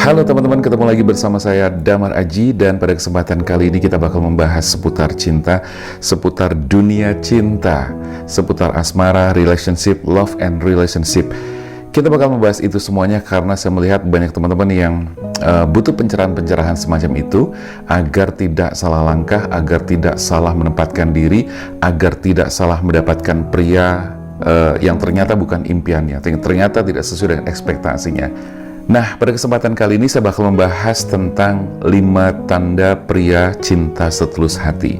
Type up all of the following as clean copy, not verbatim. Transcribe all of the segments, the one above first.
Halo teman-teman, ketemu lagi bersama saya Damar Aji, dan pada kesempatan kali ini kita bakal membahas seputar cinta, seputar dunia cinta, seputar asmara, relationship, love and relationship. Kita bakal membahas itu semuanya karena saya melihat banyak teman-teman yang butuh pencerahan-pencerahan semacam itu agar tidak salah langkah, agar tidak salah menempatkan diri, agar tidak salah mendapatkan pria yang ternyata bukan impiannya, ternyata tidak sesuai dengan ekspektasinya. Nah, pada kesempatan kali ini saya bakal membahas tentang 5 tanda pria cinta setulus hati.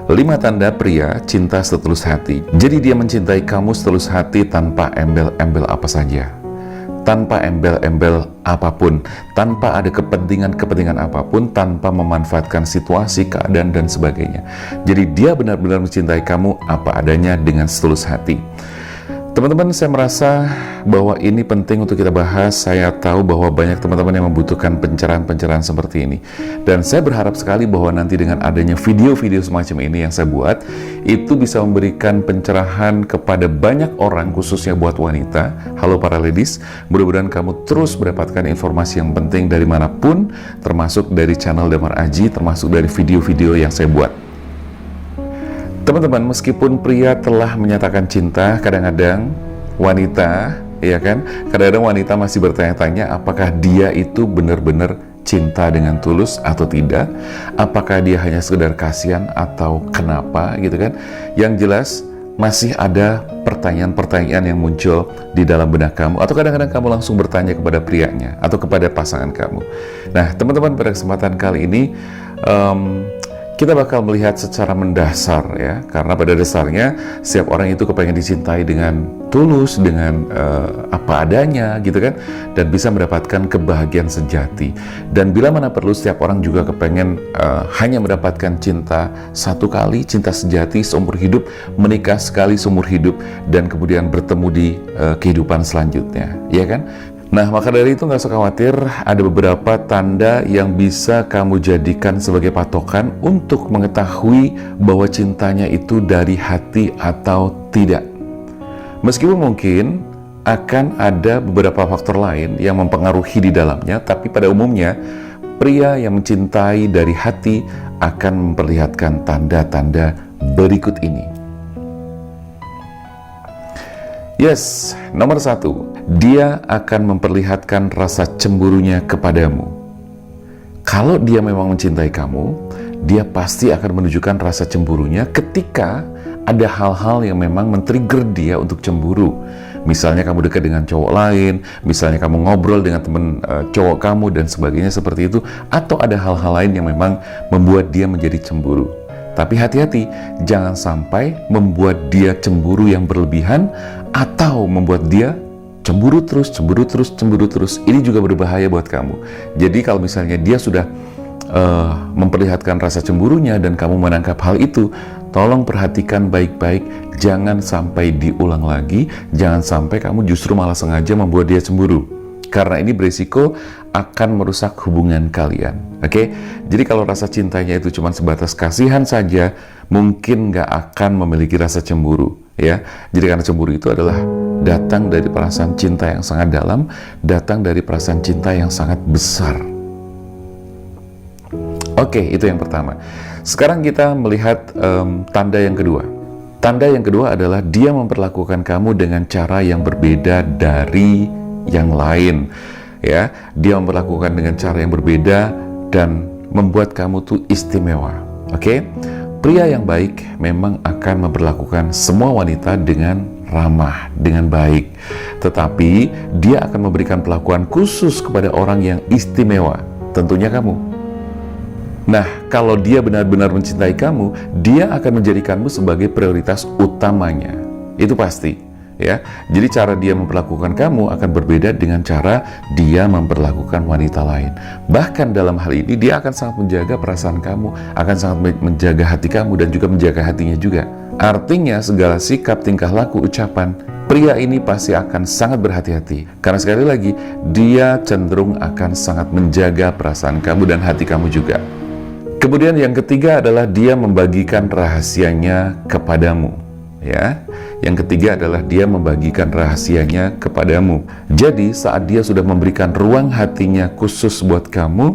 5 tanda pria cinta setulus hati. Jadi dia mencintai kamu setulus hati tanpa embel-embel apa saja. Tanpa embel-embel apapun, tanpa ada kepentingan-kepentingan apapun, tanpa memanfaatkan situasi, keadaan, dan sebagainya. Jadi dia benar-benar mencintai kamu apa adanya dengan setulus hati. Teman-teman, saya merasa bahwa ini penting untuk kita bahas. Saya tahu bahwa banyak teman-teman yang membutuhkan pencerahan-pencerahan seperti ini. Dan saya berharap sekali bahwa nanti dengan adanya video-video semacam ini yang saya buat, itu bisa memberikan pencerahan kepada banyak orang, khususnya buat wanita. Halo para ladies, mudah-mudahan kamu terus mendapatkan informasi yang penting dari manapun, termasuk dari channel Damar Aji, termasuk dari video-video yang saya buat. Teman-teman, meskipun pria telah menyatakan cinta, kadang-kadang wanita, ya kan, kadang-kadang wanita masih bertanya-tanya apakah dia itu benar-benar cinta dengan tulus atau tidak, apakah dia hanya sekedar kasihan atau kenapa, gitu kan. Yang jelas masih ada pertanyaan-pertanyaan yang muncul di dalam benak kamu, atau kadang-kadang kamu langsung bertanya kepada prianya atau kepada pasangan kamu. Nah, teman-teman, pada kesempatan kali ini kita bakal melihat secara mendasar, ya, karena pada dasarnya setiap orang itu kepengen dicintai dengan tulus, dengan apa adanya, gitu kan, dan bisa mendapatkan kebahagiaan sejati. Dan bila mana perlu, setiap orang juga kepengen hanya mendapatkan cinta satu kali, cinta sejati seumur hidup, menikah sekali seumur hidup, dan kemudian bertemu di kehidupan selanjutnya, ya kan? Nah, maka dari itu nggak usah khawatir, ada beberapa tanda yang bisa kamu jadikan sebagai patokan untuk mengetahui bahwa cintanya itu dari hati atau tidak. Meskipun mungkin akan ada beberapa faktor lain yang mempengaruhi di dalamnya, tapi pada umumnya pria yang mencintai dari hati akan memperlihatkan tanda-tanda berikut ini. Yes, nomor 1, dia akan memperlihatkan rasa cemburunya kepadamu. Kalau dia memang mencintai kamu, dia pasti akan menunjukkan rasa cemburunya ketika ada hal-hal yang memang men-trigger dia untuk cemburu. Misalnya kamu dekat dengan cowok lain, misalnya kamu ngobrol dengan teman cowok kamu dan sebagainya seperti itu, atau ada hal-hal lain yang memang membuat dia menjadi cemburu. Tapi hati-hati, jangan sampai membuat dia cemburu yang berlebihan atau membuat dia cemburu terus. Ini juga berbahaya buat kamu. Jadi kalau misalnya dia sudah memperlihatkan rasa cemburunya dan kamu menangkap hal itu, tolong perhatikan baik-baik, jangan sampai diulang lagi, jangan sampai kamu justru malah sengaja membuat dia cemburu. Karena ini berisiko akan merusak hubungan kalian. Oke? Jadi kalau rasa cintanya itu cuma sebatas kasihan saja, mungkin nggak akan memiliki rasa cemburu, ya. Jadi karena cemburu itu adalah datang dari perasaan cinta yang sangat dalam, datang dari perasaan cinta yang sangat besar. Oke, itu yang pertama. Sekarang kita melihat tanda yang kedua. Tanda yang kedua adalah dia memperlakukan kamu dengan cara yang berbeda dari yang lain, ya. Dia memperlakukan dengan cara yang berbeda dan membuat kamu tuh istimewa. Oke? Pria yang baik memang akan memperlakukan semua wanita dengan ramah, dengan baik. Tetapi dia akan memberikan perlakuan khusus kepada orang yang istimewa, tentunya kamu. Nah, kalau dia benar-benar mencintai kamu, dia akan menjadikanmu sebagai prioritas utamanya. Itu pasti. Ya, jadi cara dia memperlakukan kamu akan berbeda dengan cara dia memperlakukan wanita lain. Bahkan dalam hal ini dia akan sangat menjaga perasaan kamu, akan sangat menjaga hati kamu dan juga menjaga hatinya juga. Artinya segala sikap, tingkah laku, ucapan pria ini pasti akan sangat berhati-hati. Karena sekali lagi dia cenderung akan sangat menjaga perasaan kamu dan hati kamu juga. Kemudian yang ketiga adalah dia membagikan rahasianya kepadamu. ya. Yang ketiga adalah dia membagikan rahasianya kepadamu. Jadi saat dia sudah memberikan ruang hatinya khusus buat kamu,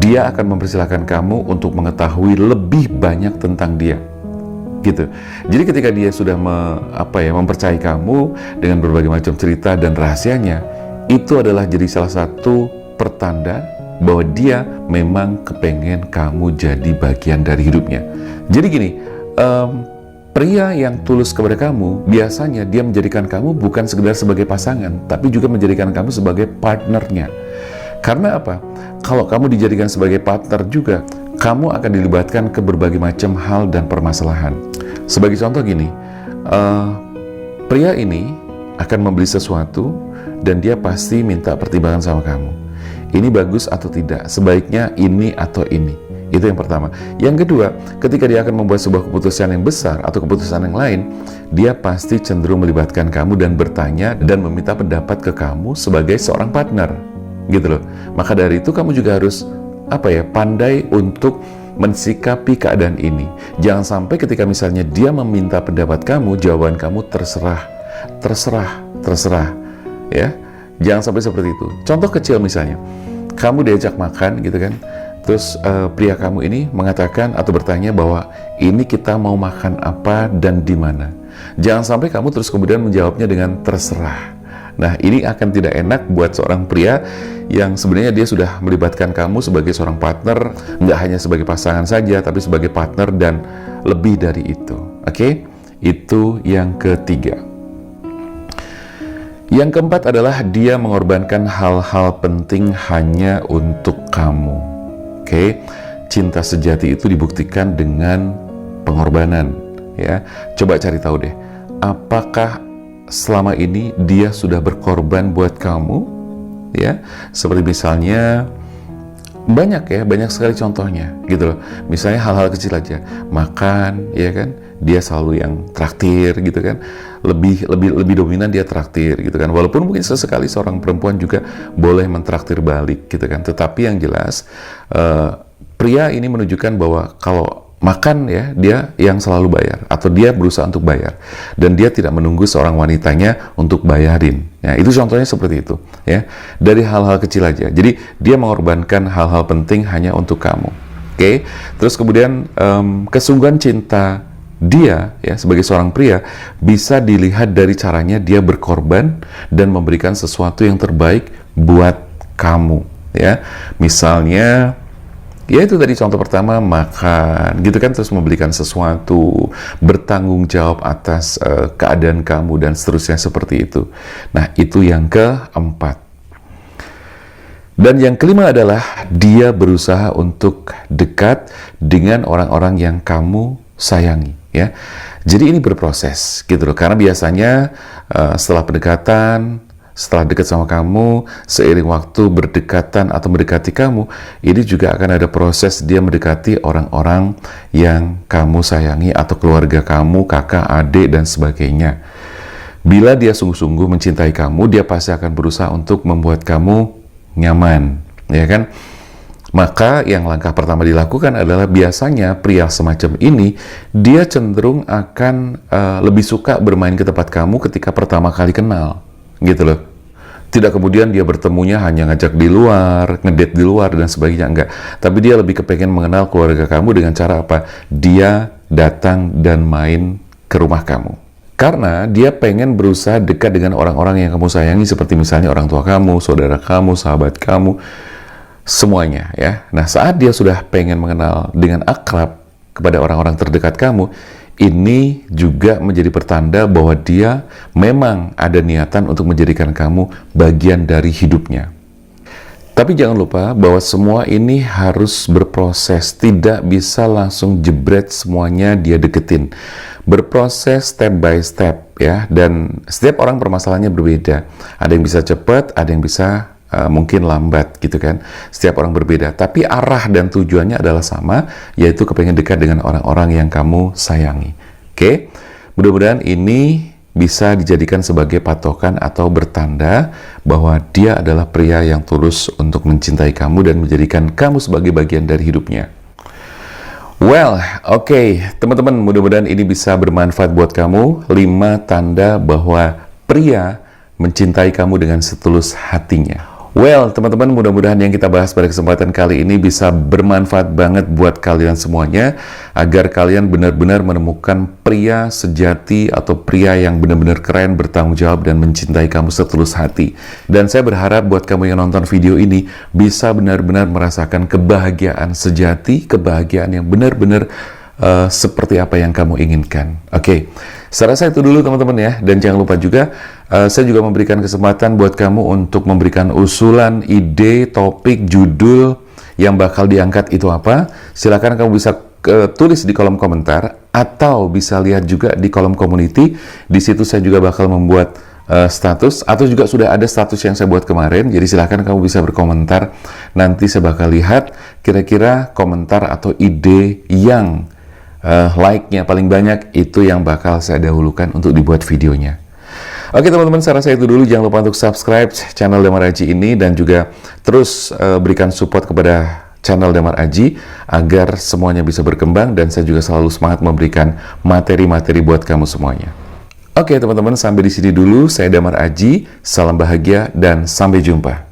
dia akan mempersilahkan kamu untuk mengetahui lebih banyak tentang dia. Gitu. Jadi ketika dia sudah mempercayai kamu dengan berbagai macam cerita dan rahasianya, itu adalah jadi salah satu pertanda bahwa dia memang kepengen kamu jadi bagian dari hidupnya. Jadi gini, pria yang tulus kepada kamu, biasanya dia menjadikan kamu bukan sekedar sebagai pasangan, tapi juga menjadikan kamu sebagai partnernya. Karena apa? Kalau kamu dijadikan sebagai partner juga, kamu akan dilibatkan ke berbagai macam hal dan permasalahan. Sebagai contoh gini, pria ini akan membeli sesuatu dan dia pasti minta pertimbangan sama kamu. Ini bagus atau tidak? Sebaiknya ini atau ini? Itu yang pertama. Yang kedua, ketika dia akan membuat sebuah keputusan yang besar atau keputusan yang lain, dia pasti cenderung melibatkan kamu dan bertanya dan meminta pendapat ke kamu sebagai seorang partner. Gitu loh. Maka dari itu kamu juga harus pandai untuk mensikapi keadaan ini. Jangan sampai ketika misalnya dia meminta pendapat kamu, jawaban kamu terserah, ya. Jangan sampai seperti itu. Contoh kecil misalnya, kamu diajak makan gitu kan, terus pria kamu ini mengatakan atau bertanya bahwa ini kita mau makan apa dan di mana. Jangan sampai kamu terus kemudian menjawabnya dengan terserah. Nah, ini akan tidak enak buat seorang pria yang sebenarnya dia sudah melibatkan kamu sebagai seorang partner, nggak hanya sebagai pasangan saja, tapi sebagai partner dan lebih dari itu. Oke? Itu yang ketiga. Yang keempat adalah dia mengorbankan hal-hal penting hanya untuk kamu. Oke? Cinta sejati itu dibuktikan dengan pengorbanan, ya. Coba cari tahu deh, apakah selama ini dia sudah berkorban buat kamu, ya? Seperti misalnya banyak sekali contohnya gitu loh. Misalnya hal-hal kecil aja, makan, ya kan, dia selalu yang traktir gitu kan, lebih dominan dia traktir gitu kan, walaupun mungkin sesekali seorang perempuan juga boleh mentraktir balik gitu kan, tetapi yang jelas pria ini menunjukkan bahwa kalau makan, ya, dia yang selalu bayar atau dia berusaha untuk bayar dan dia tidak menunggu seorang wanitanya untuk bayarin. Ya, itu contohnya seperti itu, ya. Dari hal-hal kecil aja. Jadi dia mengorbankan hal-hal penting hanya untuk kamu. Oke. Terus kemudian kesungguhan cinta dia, ya, sebagai seorang pria bisa dilihat dari caranya dia berkorban dan memberikan sesuatu yang terbaik buat kamu, ya. Misalnya, ya itu tadi contoh pertama, makan gitu kan, terus memberikan sesuatu, bertanggung jawab atas keadaan kamu dan seterusnya seperti itu. Nah, itu yang keempat. Dan yang kelima adalah dia berusaha untuk dekat dengan orang-orang yang kamu sayangi, ya. Jadi ini berproses gitu loh, karena biasanya setelah pendekatan, setelah dekat sama kamu, seiring waktu berdekatan atau mendekati kamu, ini juga akan ada proses dia mendekati orang-orang yang kamu sayangi atau keluarga kamu, kakak, adik, dan sebagainya. Bila dia sungguh-sungguh mencintai kamu, dia pasti akan berusaha untuk membuat kamu nyaman, ya kan? Maka yang langkah pertama dilakukan adalah biasanya pria semacam ini, dia cenderung akan lebih suka bermain ke tempat kamu ketika pertama kali kenal. Gitu loh. Tidak kemudian dia bertemunya hanya ngajak di luar, ngedate di luar dan sebagainya, enggak. Tapi dia lebih kepengen mengenal keluarga kamu dengan cara apa? Dia datang dan main ke rumah kamu. Karena dia pengen berusaha dekat dengan orang-orang yang kamu sayangi, seperti misalnya orang tua kamu, saudara kamu, sahabat kamu, semuanya, ya. Nah, saat dia sudah pengen mengenal dengan akrab kepada orang-orang terdekat kamu, ini juga menjadi pertanda bahwa dia memang ada niatan untuk menjadikan kamu bagian dari hidupnya. Tapi jangan lupa bahwa semua ini harus berproses, tidak bisa langsung jebret semuanya dia deketin. Berproses step by step, ya, dan setiap orang permasalahannya berbeda. Ada yang bisa cepat, ada yang bisa mungkin lambat gitu kan. Setiap orang berbeda, tapi arah dan tujuannya adalah sama, yaitu kepengen dekat dengan orang-orang yang kamu sayangi. Oke, mudah-mudahan ini bisa dijadikan sebagai patokan atau bertanda bahwa dia adalah pria yang tulus untuk mencintai kamu dan menjadikan kamu sebagai bagian dari hidupnya. Well, oke, teman-teman, mudah-mudahan ini bisa bermanfaat buat kamu. 5 tanda bahwa pria mencintai kamu dengan setulus hatinya. Well, teman-teman, mudah-mudahan yang kita bahas pada kesempatan kali ini bisa bermanfaat banget buat kalian semuanya, agar kalian benar-benar menemukan pria sejati atau pria yang benar-benar keren, bertanggung jawab, dan mencintai kamu setulus hati. Dan saya berharap buat kamu yang nonton video ini bisa benar-benar merasakan kebahagiaan sejati, kebahagiaan yang benar-benar seperti apa yang kamu inginkan. Oke, saya rasa itu dulu teman-teman ya. Dan jangan lupa juga, saya juga memberikan kesempatan buat kamu untuk memberikan usulan, ide, topik, judul yang bakal diangkat itu apa. Silakan kamu bisa tulis di kolom komentar, atau bisa lihat juga di kolom community. Di situ saya juga bakal membuat status, atau juga sudah ada status yang saya buat kemarin. Jadi silakan kamu bisa berkomentar. Nanti saya bakal lihat kira-kira komentar atau ide yang like-nya paling banyak, itu yang bakal saya dahulukan untuk dibuat videonya. Oke teman-teman, saya rasa itu dulu. Jangan lupa untuk subscribe channel Damar Aji ini, dan juga terus berikan support kepada channel Damar Aji agar semuanya bisa berkembang, dan saya juga selalu semangat memberikan materi-materi buat kamu semuanya. Oke teman-teman, sampai di sini dulu. Saya Damar Aji, salam bahagia dan sampai jumpa.